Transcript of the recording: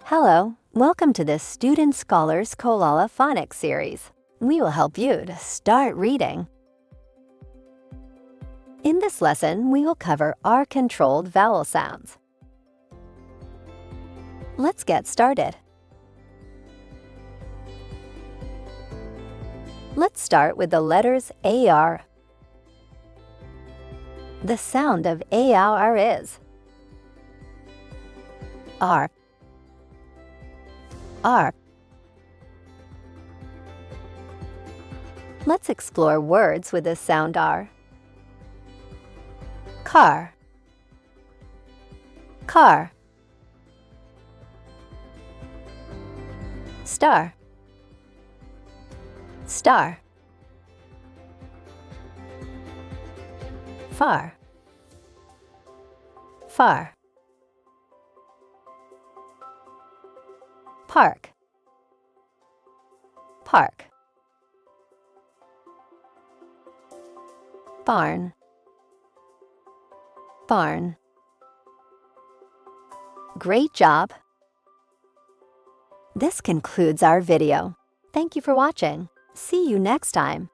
Hello, welcome to the Student Scholars Kolala Phonics series. We will help you to start reading. In this lesson, we will cover R-controlled vowel sounds. Let's get started. Let's start with the letters AR. The sound of AR is R. R. Let's explore words with the sound R. Car. Car. Star. Star. Far. Far. Park. Park. Barn. Barn. Great job! This concludes our video. Thank you for watching. See you next time.